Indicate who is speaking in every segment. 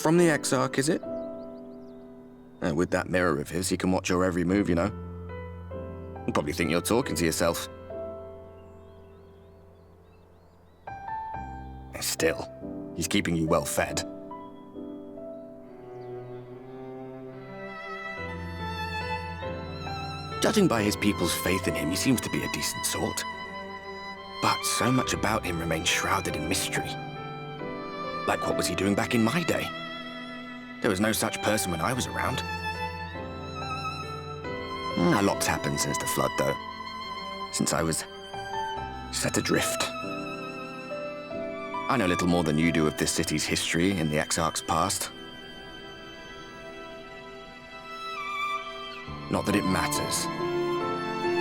Speaker 1: From the Exarch, is it? With that mirror of his, he can watch your every move, you know. He'll probably think you're talking to yourself. Still, he's keeping you well fed. Judging by his people's faith in him, he seems to be a decent sort. But so much about him remains shrouded in mystery. Like, what was he doing back in my day? There was no such person when I was around. A lot's happened since the Flood, though. Since I was set adrift. I know little more than you do of this city's history and the Exarch's past. Not that it matters.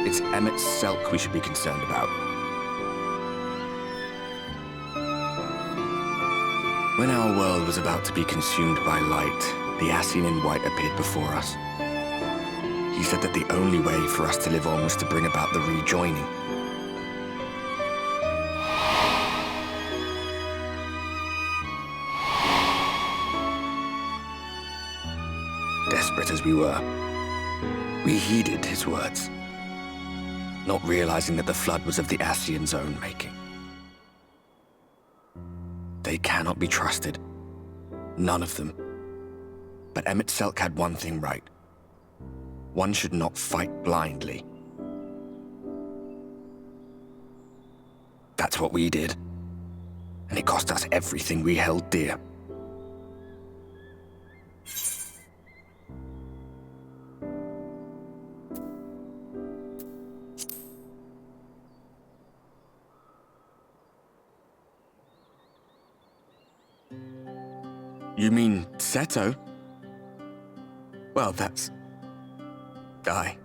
Speaker 1: It's Emmett Selk we should be concerned about. When our world was about to be consumed by light, the Ascian in white appeared before us. He said that the only way for us to live on was to bring about the rejoining. Desperate as we were, we heeded his words, not realizing that the Flood was of the Ascian's own making. They cannot be trusted. None of them. But Emmett Selk had one thing right. One should not fight blindly. That's what we did. And it cost us everything we held dear. You mean Seto? Well, that's... I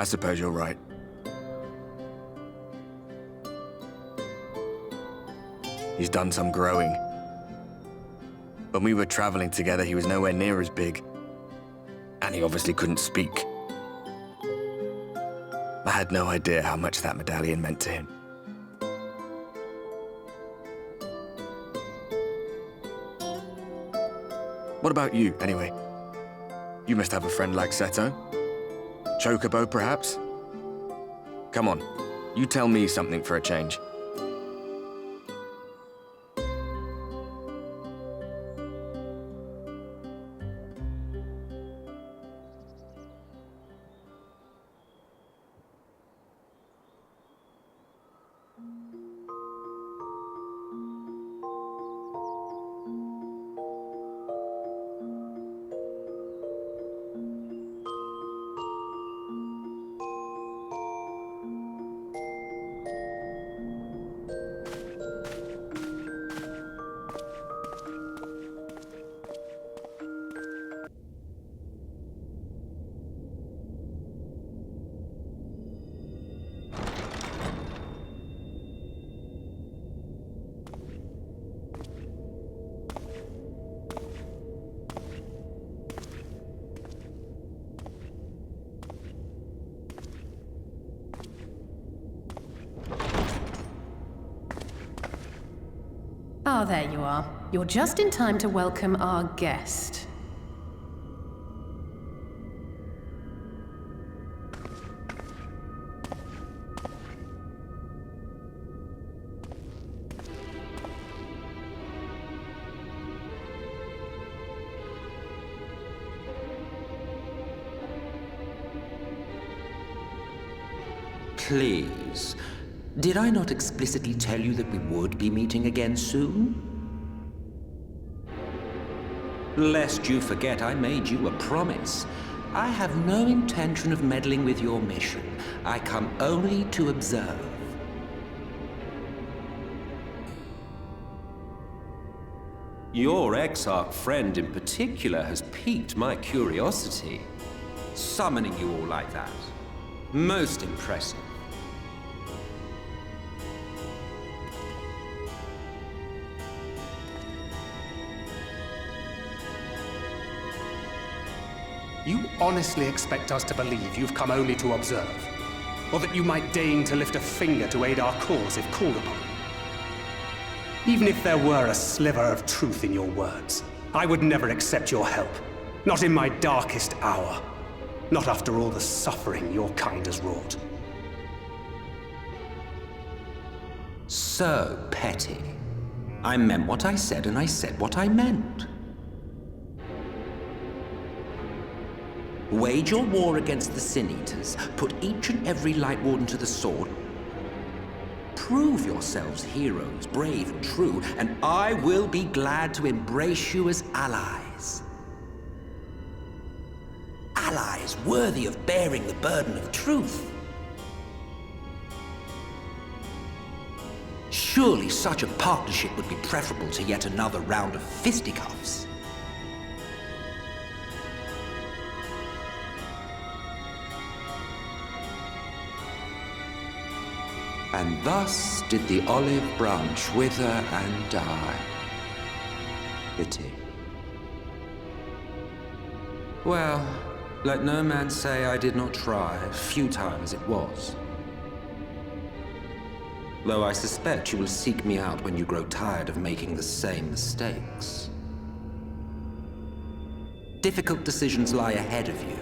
Speaker 1: suppose you're right. He's done some growing. When we were traveling together, he was nowhere near as big. And he obviously couldn't speak. I had no idea how much that medallion meant to him. What about you, anyway? You must have a friend like Seto. Chocobo, perhaps? Come on, you tell me something for a change.
Speaker 2: Ah, there you are. You're just in time to welcome our guest.
Speaker 3: Please. Did I not explicitly tell you that we would be meeting again soon? Lest you forget, I made you a promise. I have no intention of meddling with your mission. I come only to observe. Your Exarch friend in particular has piqued my curiosity. Summoning you all like that. Most impressive.
Speaker 4: You honestly expect us to believe you've come only to observe? Or that you might deign to lift a finger to aid our cause if called upon? Even if there were a sliver of truth in your words, I would never accept your help. Not in my darkest hour. Not after all the suffering your kind has wrought.
Speaker 3: So petty. I meant what I said, and I said what I meant. Wage your war against the Sin Eaters, put each and every Light Warden to the sword, prove yourselves heroes, brave and true, and I will be glad to embrace you as allies. Allies worthy of bearing the burden of truth. Surely such a partnership would be preferable to yet another round of fisticuffs. And thus did the olive branch wither and die. Pity. Well, let no man say I did not try, futile as it was. Though I suspect you will seek me out when you grow tired of making the same mistakes. Difficult decisions lie ahead of you.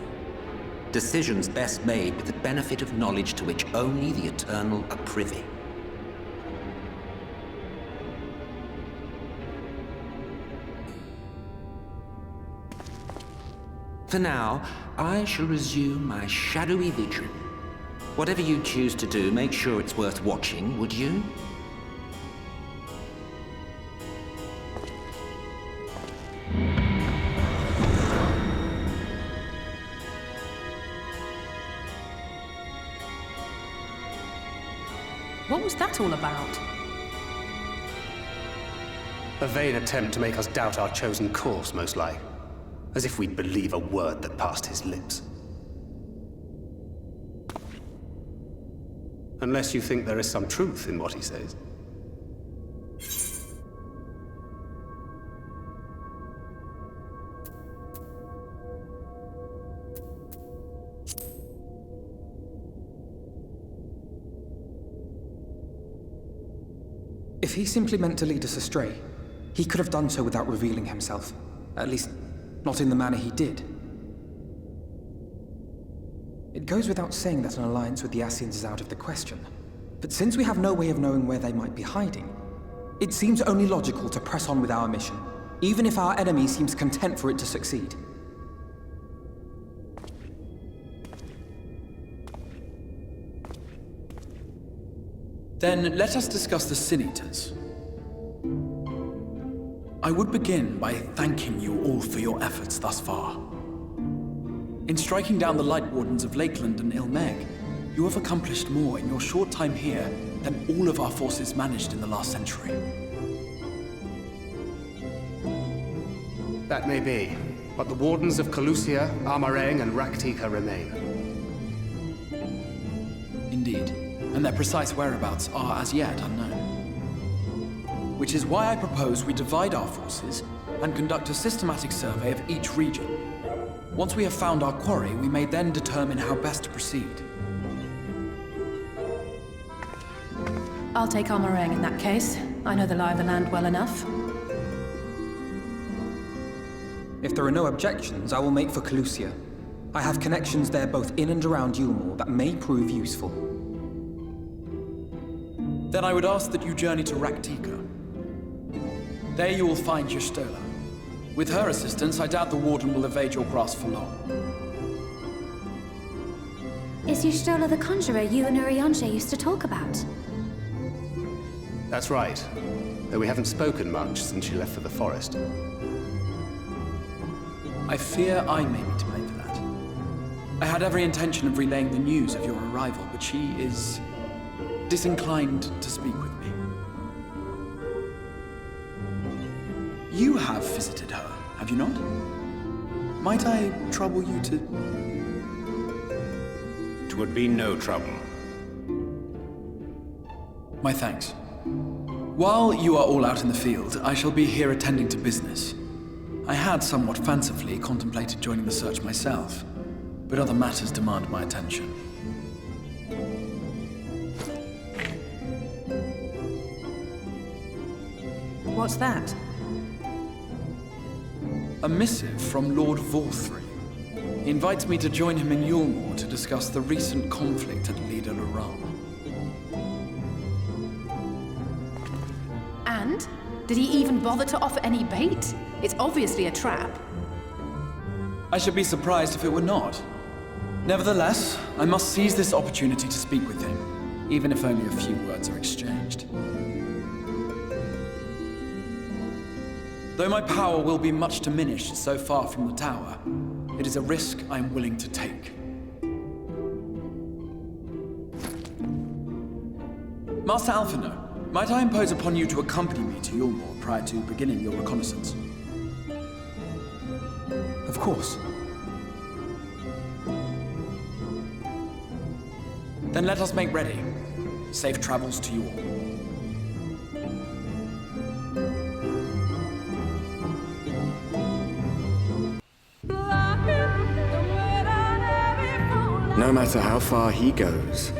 Speaker 3: Decisions best made with the benefit of knowledge to which only the Eternal are privy. For now, I shall resume my shadowy vigil. Whatever you choose to do, make sure it's worth watching, would you?
Speaker 2: What was that all about?
Speaker 4: A vain attempt to make us doubt our chosen course, most like. As if we'd believe a word that passed his lips. Unless you think there is some truth in what he says.
Speaker 5: If he simply meant to lead us astray, he could have done so without revealing himself. At least, not in the manner he did. It goes without saying that an alliance with the Ascians is out of the question. But since we have no way of knowing where they might be hiding, it seems only logical to press on with our mission, even if our enemy seems content for it to succeed.
Speaker 6: Then let us discuss the Sin Eaters. I would begin by thanking you all for your efforts thus far. In striking down the Light Wardens of Lakeland and Ilmeg, you have accomplished more in your short time here than all of our forces managed in the last century.
Speaker 4: That may be, but the Wardens of Calusia, Armarang, and Raktika remain.
Speaker 6: Indeed, and their precise whereabouts are as yet unknown. Which is why I propose we divide our forces and conduct a systematic survey of each region. Once we have found our quarry, we may then determine how best to proceed.
Speaker 2: I'll take Armarang in that case. I know the lie of the land well enough.
Speaker 5: If there are no objections, I will make for Calusia. I have connections there both in and around Yulmore that may prove useful.
Speaker 6: Then I would ask that you journey to Raktika. There you will find Y'shtola. With her assistance, I doubt the Warden will evade your grasp for long.
Speaker 7: Is Y'shtola the conjurer you and Urianger used to talk about?
Speaker 4: That's right. Though we haven't spoken much since she left for the forest.
Speaker 6: I fear I may be to blame for that. I had every intention of relaying the news of your arrival, but she is disinclined to speak with me. You have visited her, have you not? Might I trouble you to...
Speaker 8: 'Twould be no trouble.
Speaker 6: My thanks. While you are all out in the field, I shall be here attending to business. I had somewhat fancifully contemplated joining the search myself, but other matters demand my attention.
Speaker 2: What's that?
Speaker 6: A missive from Lord Vorthry. He invites me to join him in Yulmore to discuss the recent conflict at Lida Luran.
Speaker 2: And? Did he even bother to offer any bait? It's obviously a trap.
Speaker 6: I should be surprised if it were not. Nevertheless, I must seize this opportunity to speak with him, even if only a few words are exchanged. Though my power will be much diminished so far from the tower, it is a risk I am willing to take. Master Alphino, might I impose upon you to accompany me to Yulmore prior to beginning your reconnaissance?
Speaker 5: Of course.
Speaker 6: Then let us make ready. Safe travels to you all.
Speaker 1: No matter how far he goes,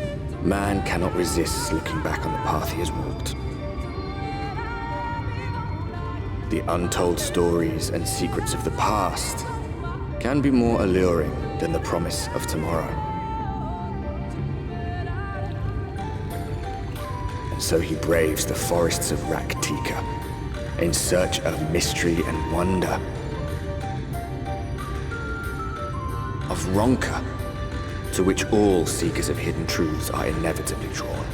Speaker 1: man cannot resist looking back on the path he has walked. The untold stories and secrets of the past can be more alluring than the promise of tomorrow. And so he braves the forests of Raktika in search of mystery and wonder. Of Ronka, to which all seekers of hidden truths are inevitably drawn.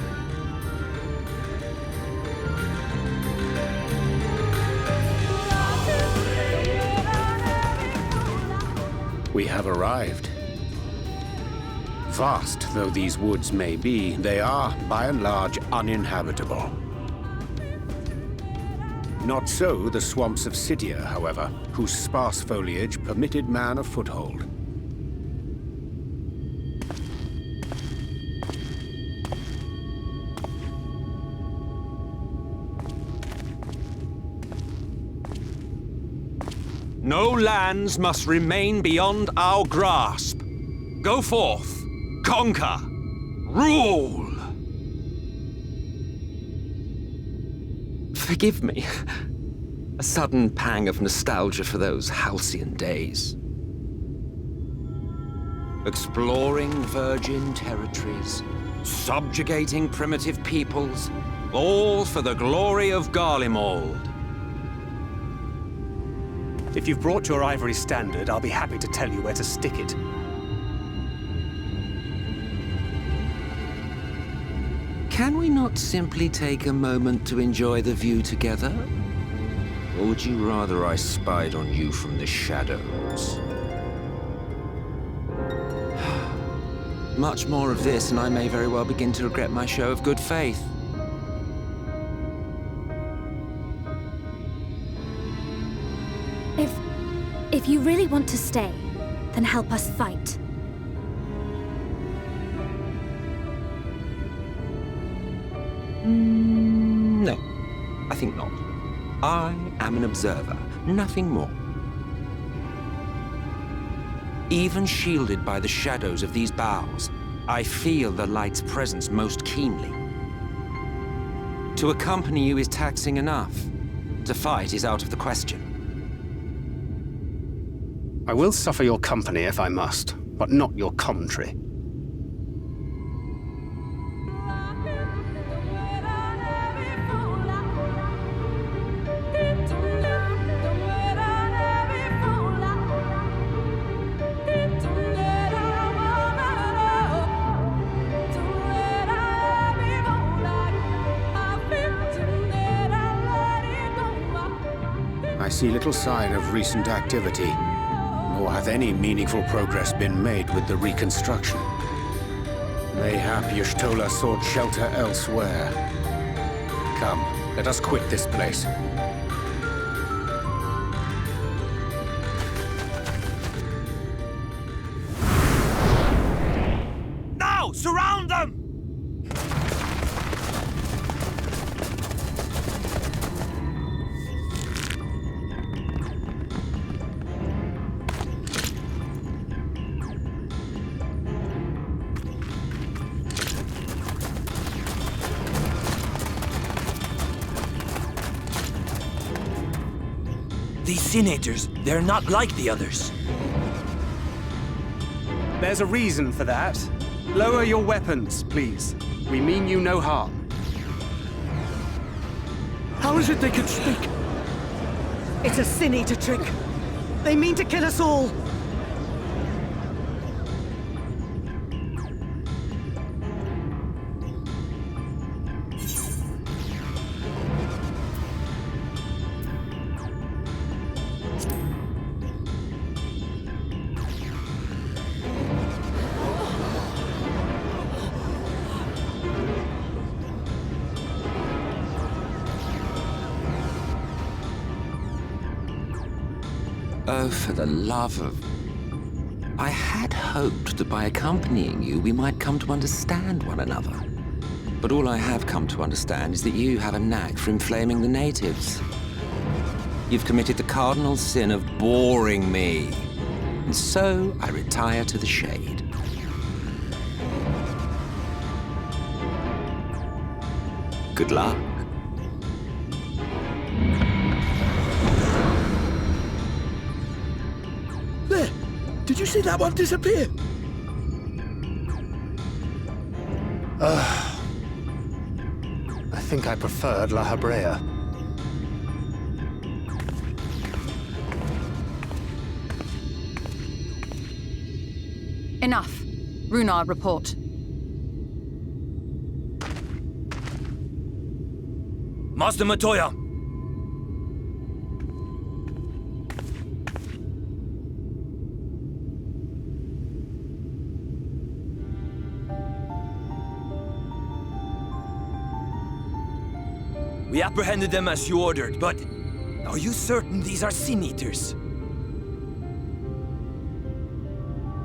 Speaker 8: We have arrived. Vast though these woods may be, they are, by and large, uninhabitable. Not so the swamps of Cydia, however, whose sparse foliage permitted man a foothold.
Speaker 9: No lands must remain beyond our grasp. Go forth, conquer, rule! Forgive me. A sudden pang of nostalgia for those halcyon days. Exploring virgin territories, subjugating primitive peoples, all for the glory of Garlemald.
Speaker 4: If you've brought your ivory standard, I'll be happy to tell you where to stick it.
Speaker 3: Can we not simply take a moment to enjoy the view together? Or would you rather I spied on you from the shadows? Much more of this, and I may very well begin to regret my show of good faith.
Speaker 7: If you really want to stay, then help us fight.
Speaker 3: No, I think not. I am an observer, nothing more. Even shielded by the shadows of these boughs, I feel the light's presence most keenly. To accompany you is taxing enough. To fight is out of the question.
Speaker 8: I will suffer your company if I must, but not your commentary. I see little sign of recent activity, nor hath any meaningful progress been made with the reconstruction. Mayhap Y'shtola sought shelter elsewhere. Come, let us quit this place.
Speaker 9: Now, surround them!
Speaker 10: These senators, they're not like the others.
Speaker 4: There's a reason for that. Lower your weapons, please. We mean you no harm.
Speaker 10: How is it they can speak?
Speaker 11: It's a Sin Eater trick. They mean to kill us all.
Speaker 3: Oh, for the love of... I had hoped that by accompanying you, we might come to understand one another. But all I have come to understand is that you have a knack for inflaming the natives. You've committed the cardinal sin of boring me. And so I retire to the shade. Good luck.
Speaker 10: There! Did you see that one disappear?
Speaker 4: I think I preferred La Habrea.
Speaker 12: Enough. Runard, report.
Speaker 10: Master Matoya! We apprehended them as you ordered, but are you certain these are Sin Eaters?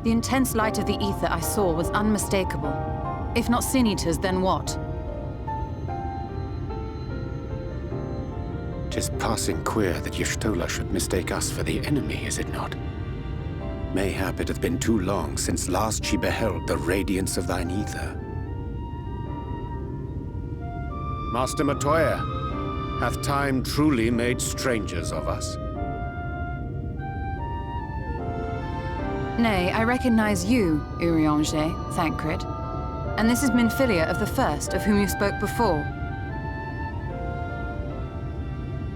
Speaker 12: The intense light of the ether I saw was unmistakable. If not Sin Eaters, then what?
Speaker 8: 'Tis passing queer that Y'shtola should mistake us for the enemy, is it not? Mayhap it hath been too long since last she beheld the radiance of thine ether. Master Matoya, hath time truly made strangers of us?
Speaker 12: Nay, I recognize you, Urianger, Thancred. And this is Minfilia of the First, of whom you spoke before.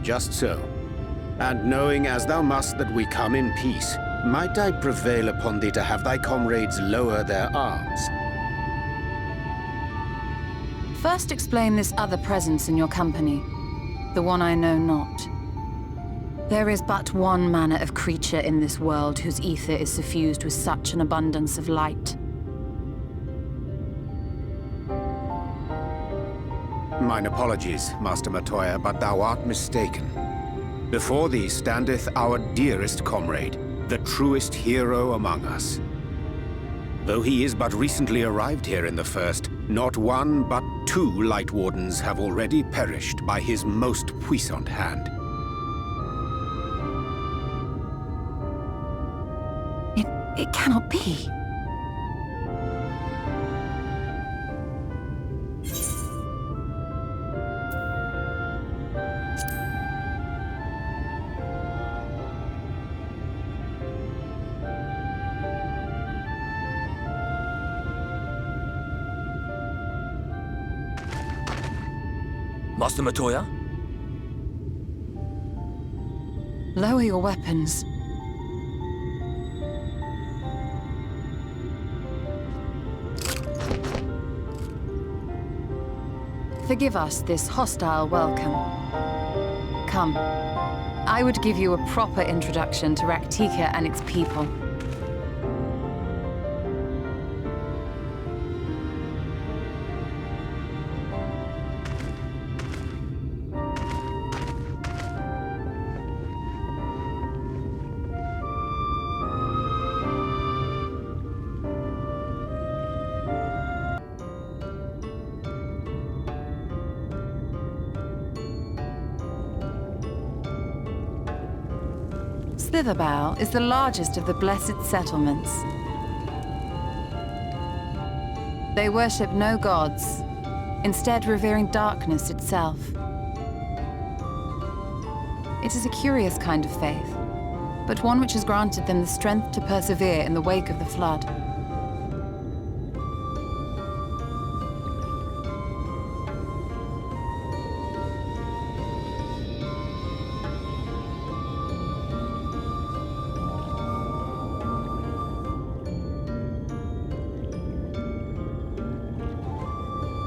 Speaker 8: Just so. And knowing as thou must that we come in peace, might I prevail upon thee to have thy comrades lower their arms?
Speaker 12: First explain this other presence in your company, the one I know not. There is but one manner of creature in this world whose ether is suffused with such an abundance of light.
Speaker 8: Mine apologies, Master Matoya, but thou art mistaken. Before thee standeth our dearest comrade, the truest hero among us. Though he is but recently arrived here in the First, not one but two Light Wardens have already perished by his most puissant hand.
Speaker 12: It cannot be.
Speaker 10: Master Matoya?
Speaker 12: Lower your weapons. Forgive us this hostile welcome. Come. I would give you a proper introduction to Raktika and its people. Slitherbow is the largest of the blessed settlements. They worship no gods, instead revering darkness itself. It is a curious kind of faith, but one which has granted them the strength to persevere in the wake of the flood.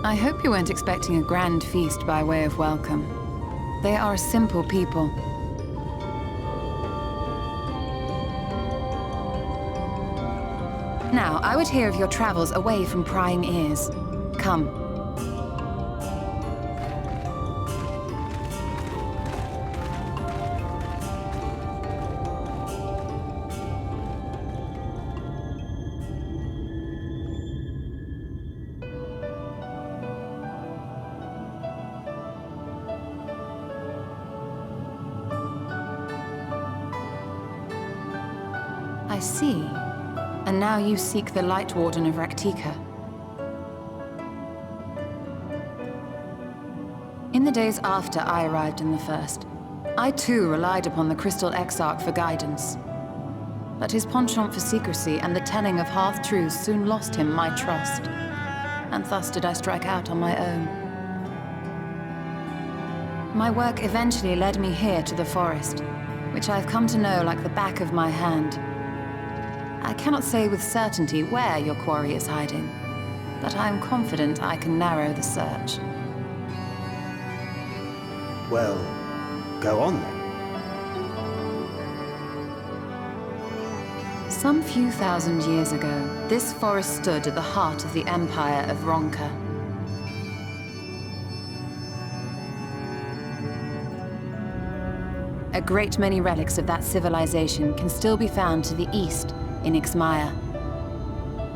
Speaker 12: I hope you weren't expecting a grand feast by way of welcome. They are a simple people. Now, I would hear of your travels away from prying ears. Come. I see. And now you seek the Light Warden of Raktika. In the days after I arrived in the First, I too relied upon the Crystal Exarch for guidance. But his penchant for secrecy and the telling of half-truths soon lost him my trust. And thus did I strike out on my own. My work eventually led me here to the forest, which I've come to know like the back of my hand. I cannot say with certainty where your quarry is hiding, but I am confident I can narrow the search.
Speaker 4: Well, go on then.
Speaker 12: Some few thousand years ago, this forest stood at the heart of the Empire of Ronka. A great many relics of that civilization can still be found to the east in Ixmaya.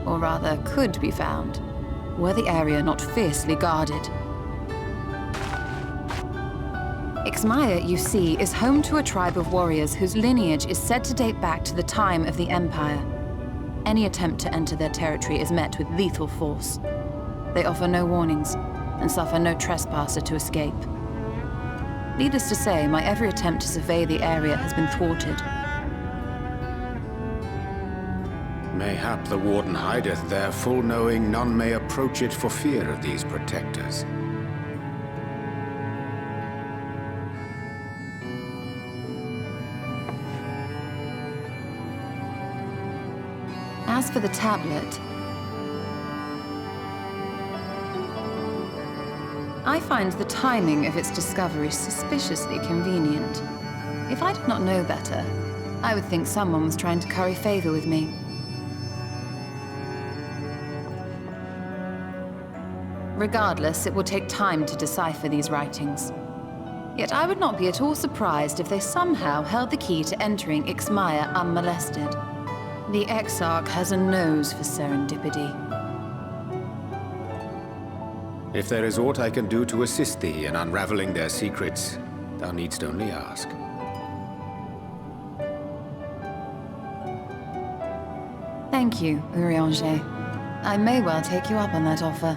Speaker 12: Or rather, could be found, were the area not fiercely guarded. Ixmaya, you see, is home to a tribe of warriors whose lineage is said to date back to the time of the Empire. Any attempt to enter their territory is met with lethal force. They offer no warnings, and suffer no trespasser to escape. Needless to say, my every attempt to survey the area has been thwarted.
Speaker 8: Mayhap the Warden hideth there, full knowing none may approach it for fear of these protectors.
Speaker 12: As for the tablet, I find the timing of its discovery suspiciously convenient. If I did not know better, I would think someone was trying to curry favor with me. Regardless, it will take time to decipher these writings. Yet I would not be at all surprised if they somehow held the key to entering Ixmaya unmolested. The Exarch has a nose for serendipity.
Speaker 8: If there is aught I can do to assist thee in unraveling their secrets, thou needst only ask.
Speaker 12: Thank you, Urianger. I may well take you up on that offer.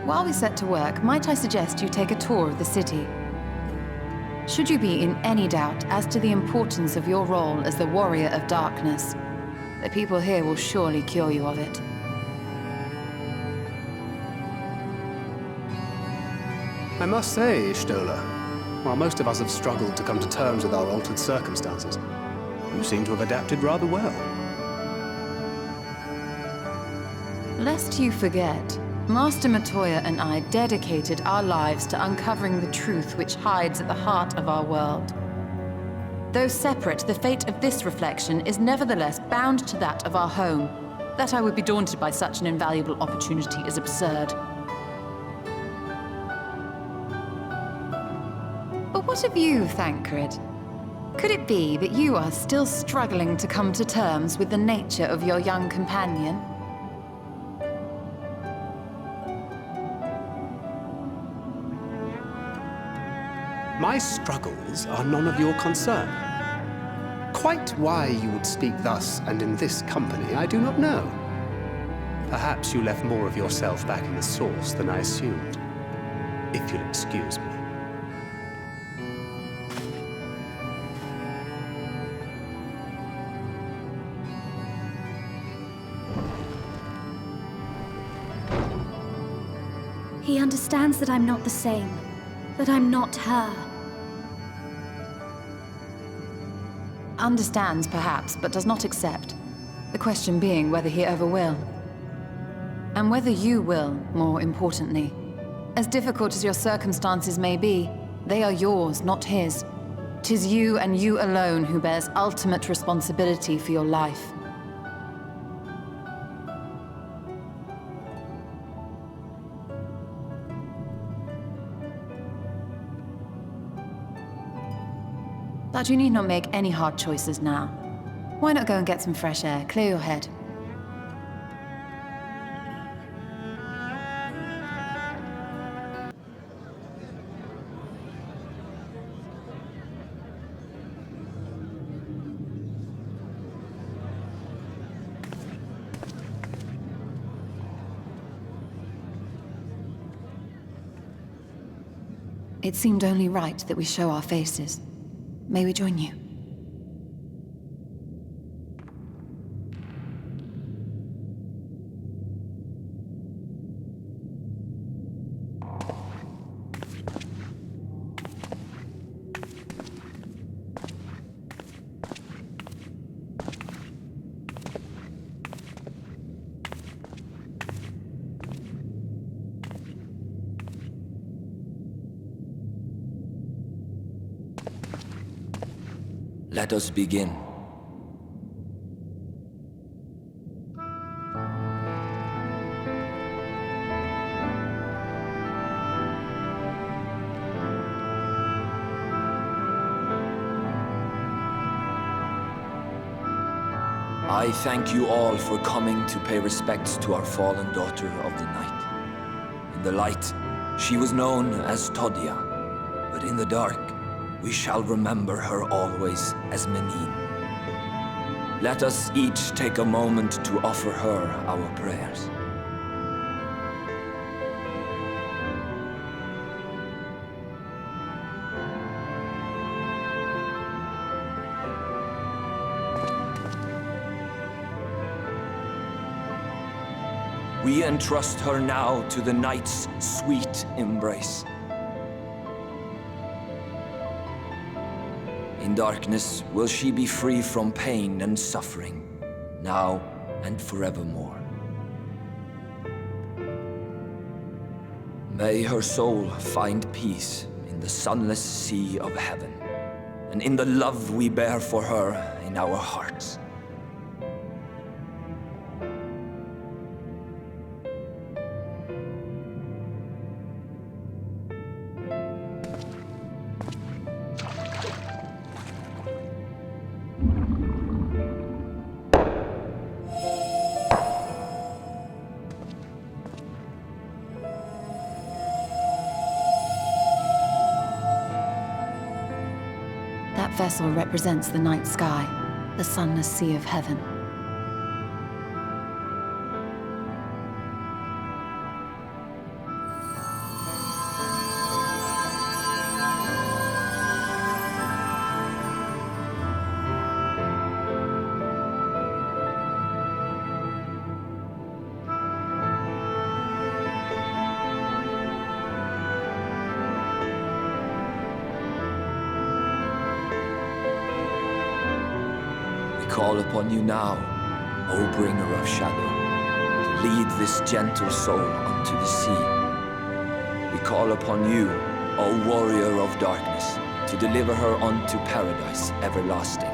Speaker 12: While we set to work, might I suggest you take a tour of the city? Should you be in any doubt as to the importance of your role as the Warrior of Darkness, the people here will surely cure you of it.
Speaker 4: I must say, Ishtola, while most of us have struggled to come to terms with our altered circumstances, you seem to have adapted rather well.
Speaker 12: Lest you forget, Master Matoya and I dedicated our lives to uncovering the truth which hides at the heart of our world. Though separate, the fate of this reflection is nevertheless bound to that of our home. That I would be daunted by such an invaluable opportunity is absurd. But what of you, Thancred? Could it be that you are still struggling to come to terms with the nature of your young companion?
Speaker 4: My struggles are none of your concern. Quite why you would speak thus and in this company, I do not know. Perhaps you left more of yourself back in the source than I assumed. if you'll excuse me.
Speaker 7: He understands that I'm not the same, that I'm not her.
Speaker 12: Understands, perhaps, but does not accept. The question being whether he ever will. And whether you will, more importantly. As difficult as your circumstances may be, they are yours, not his. 'Tis you and you alone who bears ultimate responsibility for your life. But you need not make any hard choices now. Why not go and get some fresh air, clear your head? It seemed only right that we show our faces. May we join you?
Speaker 10: Let us begin. I thank you all for coming to pay respects to our fallen daughter of the night. In the light, she was known as Todia, but in the dark, we shall remember her always as Menin. Let us each take a moment to offer her our prayers. We entrust her now to the night's sweet embrace. In darkness will she be free from pain and suffering, now and forevermore. May her soul find peace in the sunless sea of heaven, and in the love we bear for her in our hearts.
Speaker 12: That vessel represents the night sky, the sunless sea of heaven.
Speaker 10: Call upon you now, O bringer of shadow, to lead this gentle soul unto the sea. We call upon you, O warrior of darkness, to deliver her unto paradise everlasting.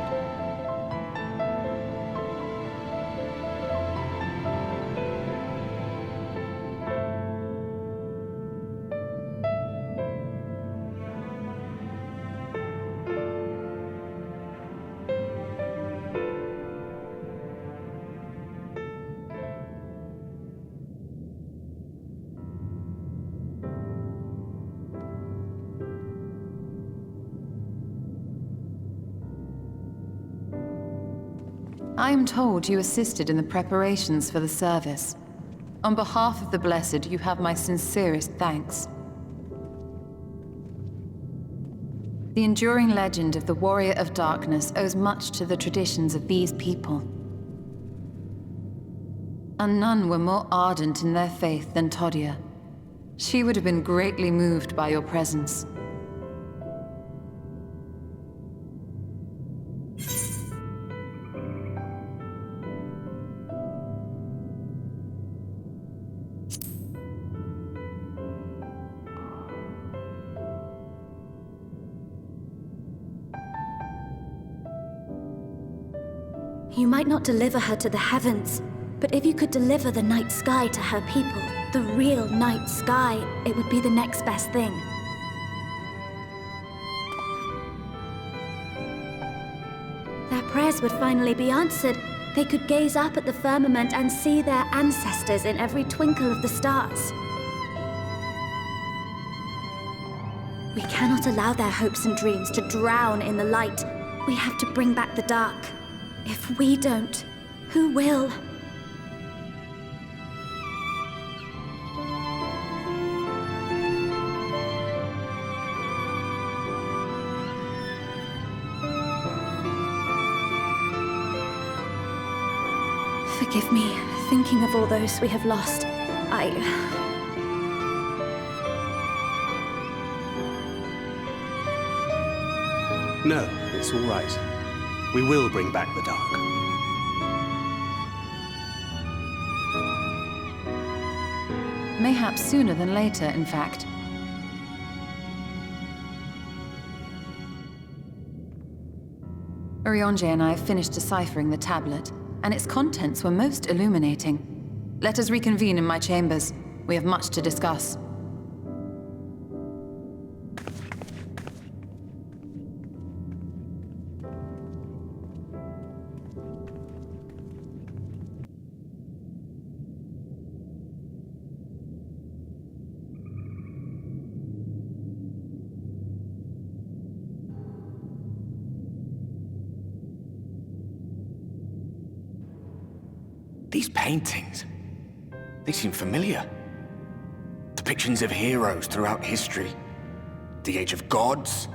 Speaker 12: I am told you assisted in the preparations for the service. On behalf of the Blessed, you have my sincerest thanks. The enduring legend of the Warrior of Darkness owes much to the traditions of these people. And none were more ardent in their faith than Todia. She would have been greatly moved by your presence.
Speaker 7: You might not deliver her to the heavens, but if you could deliver the night sky to her people, the real night sky, it would be the next best thing. Their prayers would finally be answered. They could gaze up at the firmament and see their ancestors in every twinkle of the stars. We cannot allow their hopes and dreams to drown in the light. We have to bring back the dark. If we don't, who will? Forgive me, thinking of all those we have lost.
Speaker 4: No, it's all right. We will bring back the dark.
Speaker 12: Mayhaps sooner than later, in fact. Urianger and I have finished deciphering the tablet, and its contents were most illuminating. Let us reconvene in my chambers. We have much to discuss.
Speaker 1: These paintings, they seem familiar. Depictions of heroes throughout history. The Age of Gods,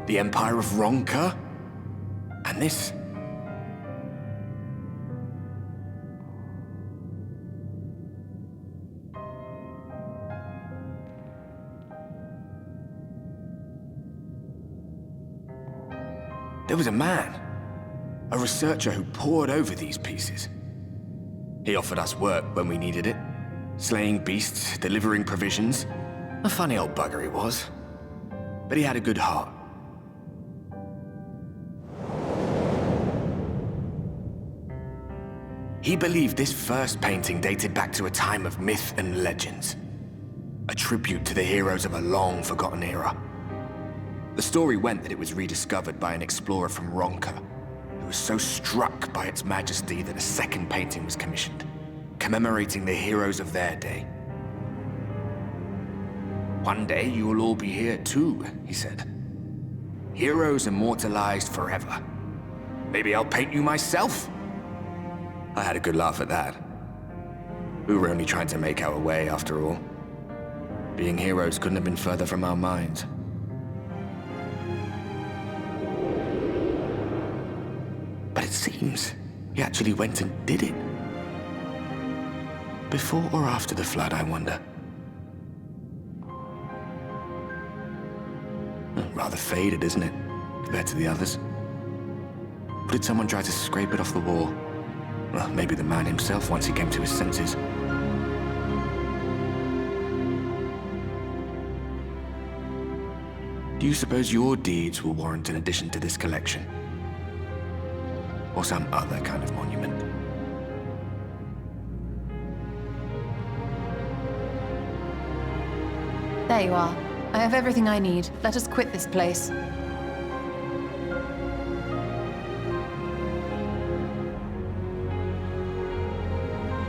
Speaker 1: the Empire of Ronka, and this. There was a man, a researcher who pored over these pieces. He offered us work when we needed it. Slaying beasts, delivering provisions. A funny old bugger he was. But he had a good heart. He believed this first painting dated back to a time of myth and legends. A tribute to the heroes of a long-forgotten era. The story went that it was rediscovered by an explorer from Ronka, who was so struck by its majesty that a second painting was commissioned, commemorating the heroes of their day. One day you will all be here too, he said. Heroes immortalized forever. Maybe I'll paint you myself? I had a good laugh at that. We were only trying to make our way after all. Being heroes couldn't have been further from our minds. But it seems he actually went and did it. Before or after the flood, I wonder. Rather faded, isn't it, compared to the others? Or did someone try to scrape it off the wall? Well, maybe the man himself once he came to his senses. Do you suppose your deeds will warrant an addition to this collection? Or some other kind of monument?
Speaker 12: There you are. I have everything I need. Let us quit this place.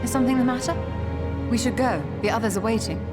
Speaker 12: Is something the matter? We should go. The others are waiting.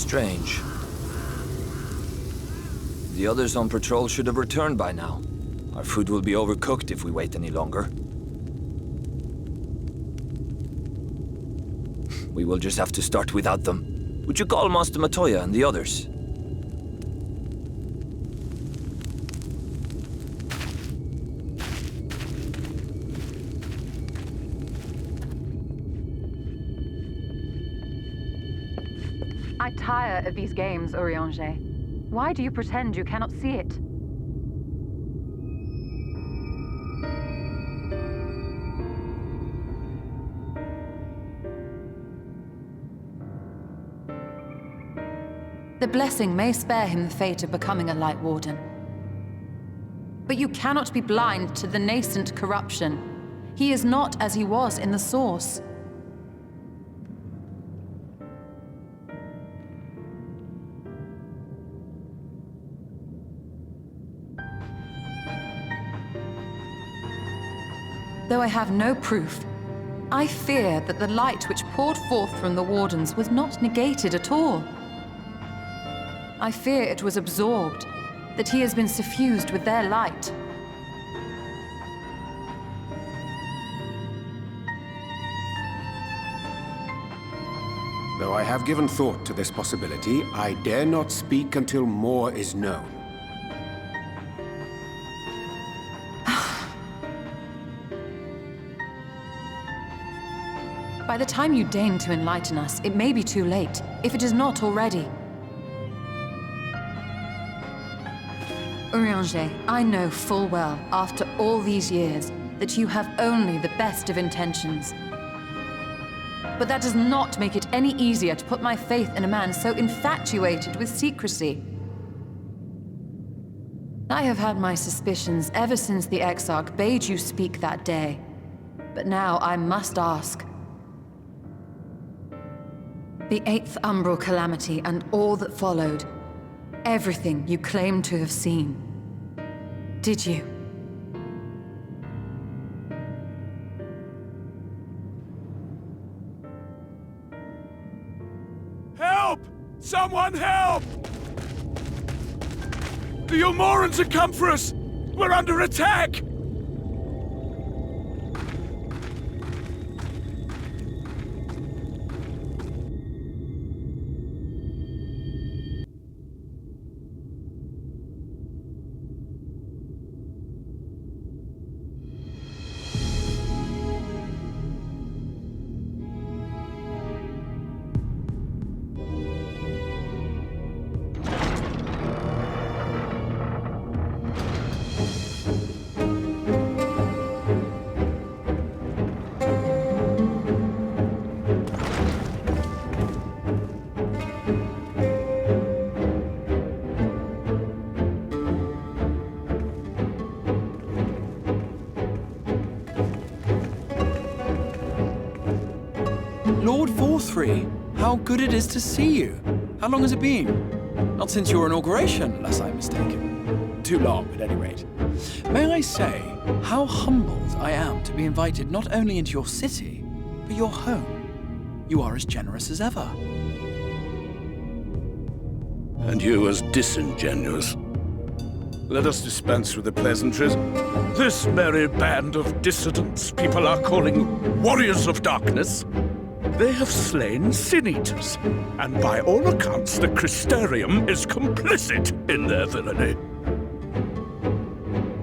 Speaker 10: Strange. The others on patrol should have returned by now. Our food will be overcooked if we wait any longer. We will just have to start without them. Would you call Master Matoya and the others?
Speaker 12: I tire of these games, Urianger. Why do you pretend you cannot see it? The blessing may spare him the fate of becoming a Light Warden. But you cannot be blind to the nascent corruption. He is not as he was in the Source. Though I have no proof, I fear that the light which poured forth from the Wardens was not negated at all. I fear it was absorbed, that he has been suffused with their light.
Speaker 8: Though I have given thought to this possibility, I dare not speak until more is known.
Speaker 12: By the time you deign to enlighten us, it may be too late, if it is not already. Urianger, I know full well, after all these years, that you have only the best of intentions. But that does not make it any easier to put my faith in a man so infatuated with secrecy. I have had my suspicions ever since the Exarch bade you speak that day. But now I must ask. The 8th Umbral Calamity and all that followed, everything you claim to have seen. Did you?
Speaker 13: Help! Someone help! The Umorans have come for us! We're under attack!
Speaker 6: Lord Forthry, how good it is to see you. How long has it been? Not since your inauguration, unless I'm mistaken. Too long, at any rate. May I say, how humbled I am to be invited not only into your city, but your home. You are as generous as ever.
Speaker 13: And you as disingenuous. Let us dispense with the pleasantries. This merry band of dissidents people are calling warriors of darkness. They have slain Sin-Eaters, and by all accounts the Crystarium is complicit in their villainy.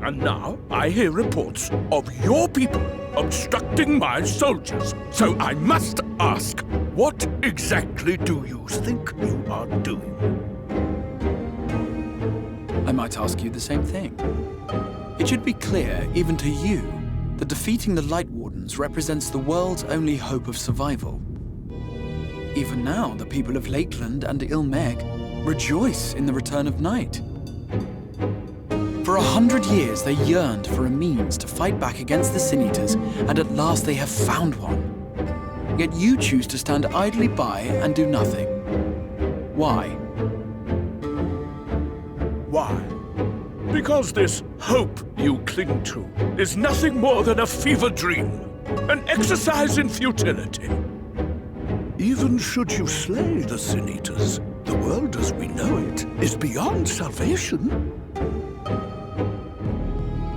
Speaker 13: And now I hear reports of your people obstructing my soldiers. So I must ask, what exactly do you think you are doing?
Speaker 6: I might ask you the same thing. It should be clear, even to you, that defeating the Light Wardens represents the world's only hope of survival. Even now, the people of Lakeland and Ilmeg rejoice in the return of night. For 100 years, they yearned for a means to fight back against the Sin-Eaters, and at last they have found one. Yet you choose to stand idly by and do nothing. Why?
Speaker 13: Why? Because this hope you cling to is nothing more than a fever dream, an exercise in futility. Even should you slay the Sin-Eaters, The world as we know it is beyond salvation.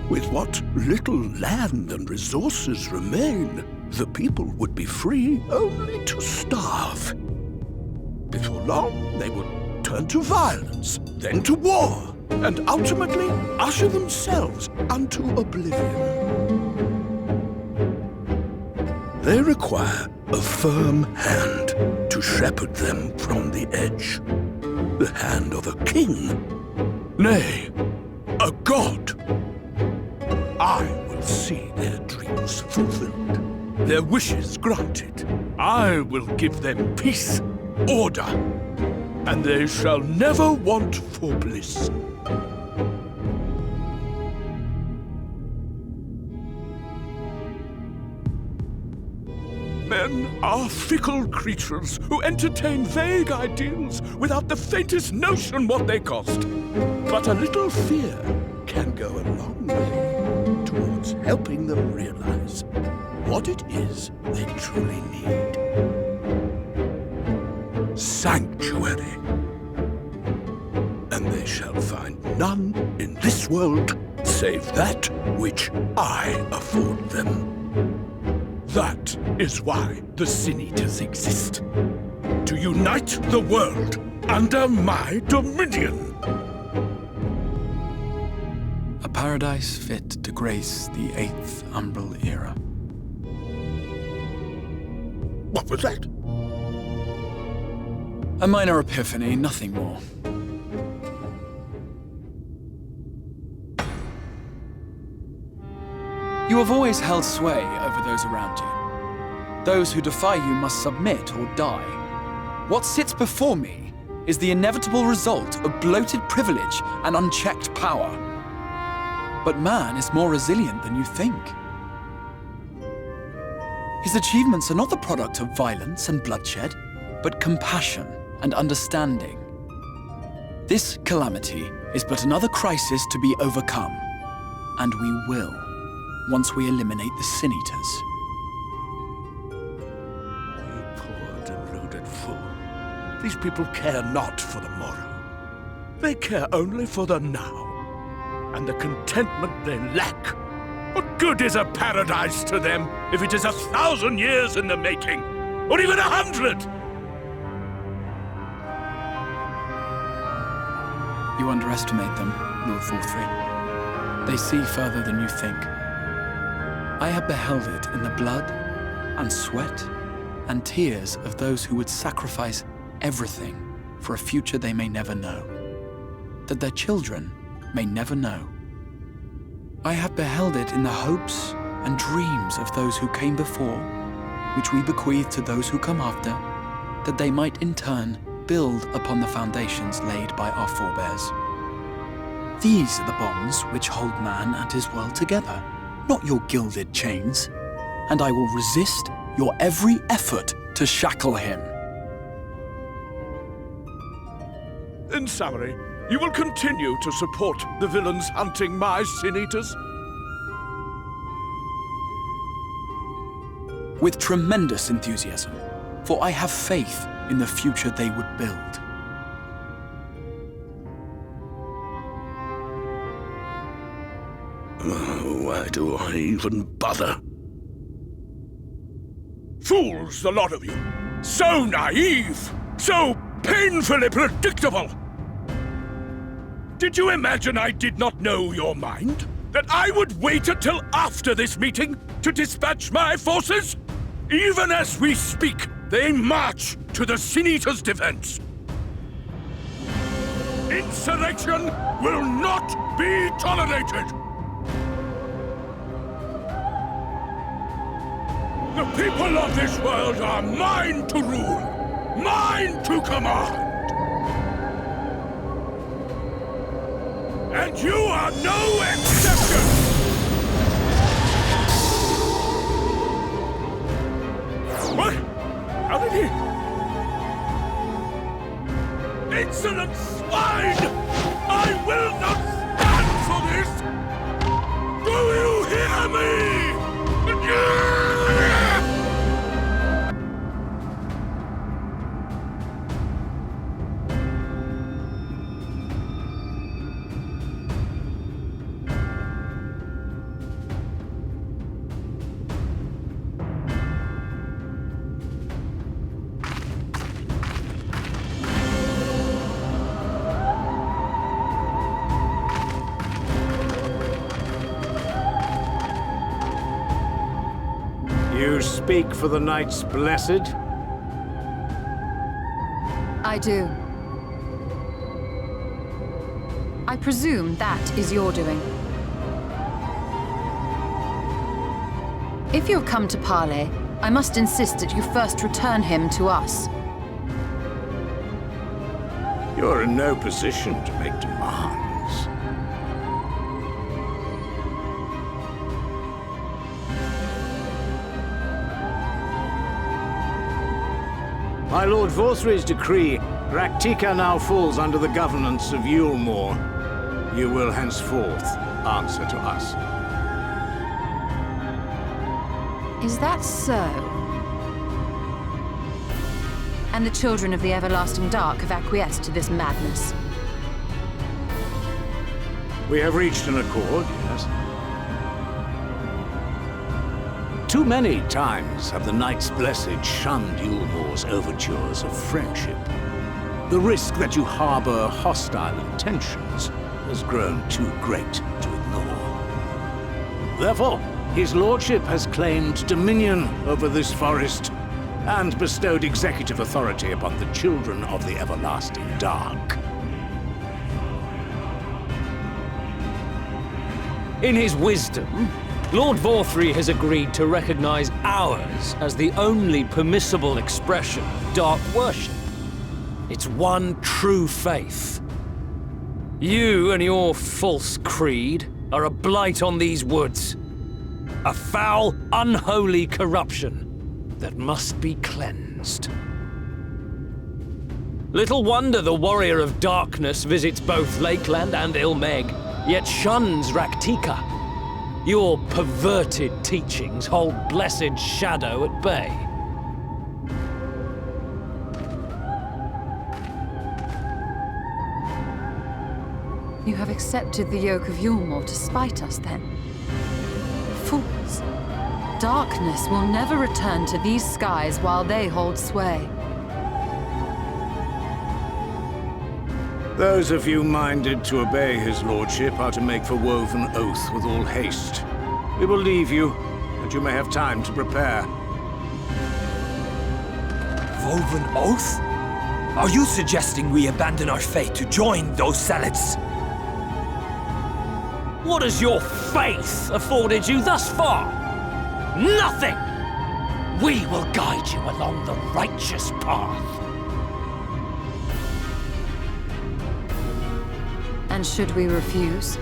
Speaker 13: With what little land and resources remain, the people would be free only to starve. Before long, they would turn to violence, then to war, and ultimately usher themselves unto oblivion. They require a firm hand to shepherd them from the edge. The hand of a king, nay, a god. I will see their dreams fulfilled, their wishes granted. I will give them peace, order, and they shall never want for bliss. Men are fickle creatures who entertain vague ideals without the faintest notion what they cost. But a little fear can go a long way towards helping them realize what it is they truly need. Sanctuary. And they shall find none in this world save that which I afford them. That is why the Sin Eaters exist. To unite the world under my dominion.
Speaker 6: A paradise fit to grace the 8th Umbral era.
Speaker 13: What was that?
Speaker 6: A minor epiphany, nothing more. You have always held sway over those around you. Those who defy you must submit or die. What sits before me is the inevitable result of bloated privilege and unchecked power. But man is more resilient than you think. His achievements are not the product of violence and bloodshed, but compassion and understanding. This calamity is but another crisis to be overcome, and we will, once we eliminate the Sin Eaters.
Speaker 13: You poor deluded fool. These people care not for the morrow. They care only for the now, and the contentment they lack. What good is a paradise to them if it is 1,000 years in the making, or even 100?
Speaker 6: You underestimate them, Lord Forthry. They see further than you think. I have beheld it in the blood and sweat and tears of those who would sacrifice everything for a future they may never know, that their children may never know. I have beheld it in the hopes and dreams of those who came before, which we bequeath to those who come after, that they might in turn build upon the foundations laid by our forebears. These are the bonds which hold man and his world together, not your gilded chains, and I will resist your every effort to shackle him.
Speaker 13: In summary, you will continue to support the villains hunting my Sin Eaters?
Speaker 6: With tremendous enthusiasm, for I have faith in the future they would build.
Speaker 13: Why do I even bother? Fools, the lot of you! So naive! So painfully predictable! Did you imagine I did not know your mind? That I would wait until after this meeting to dispatch my forces? Even as we speak, they march to the Sin Eaters' defense. Insurrection will not be tolerated! The people of this world are mine to rule, mine to command. And you are no exception! What? How did he? Insolent swine! I will not stand for this! Do you hear me?
Speaker 8: You speak for the Knights Blessed?
Speaker 12: I do. I presume that is your doing. If you have come to parley, I must insist that you first return him to us.
Speaker 8: You're in no position to make demands. My Lord Vorthry's decree, Raktika now falls under the governance of Yulmore. You will henceforth answer to us.
Speaker 12: Is that so? And the children of the Everlasting Dark have acquiesced to this madness?
Speaker 8: We have reached an accord, yes. Too many times have the Knights Blessed shunned Yulmore's overtures of friendship. The risk that you harbor hostile intentions has grown too great to ignore. Therefore, his lordship has claimed dominion over this forest and bestowed executive authority upon the children of the Everlasting Dark.
Speaker 14: In his wisdom, Lord Vorthry has agreed to recognize ours as the only permissible expression of dark worship. It's one true faith. You and your false creed are a blight on these woods. A foul, unholy corruption that must be cleansed. Little wonder the Warrior of Darkness visits both Lakeland and Ilmeg, yet shuns Raktika. Your perverted teachings hold blessed shadow at bay.
Speaker 12: You have accepted the yoke of Yulmore to spite us, then? Fools. Darkness will never return to these skies while they hold sway.
Speaker 8: Those of you minded to obey his lordship are to make for woven oath with all haste. We will leave you, and you may have time to prepare.
Speaker 10: Woven oath? Are you suggesting we abandon our fate to join those zealots?
Speaker 14: What has your faith afforded you thus far? Nothing! We will guide you along the righteous path.
Speaker 12: And should we refuse?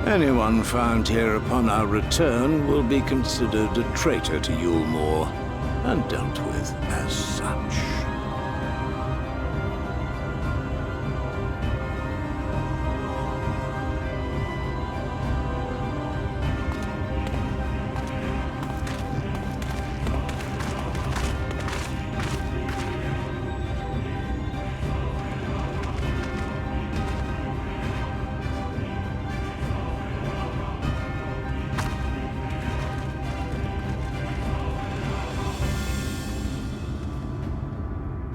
Speaker 8: Anyone found here upon our return will be considered a traitor to Yulmore, and dealt with as such.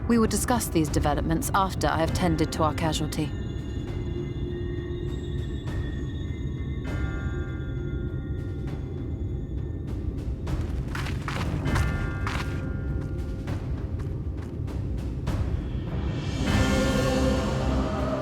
Speaker 12: We will discuss these developments after I have tended to our casualty.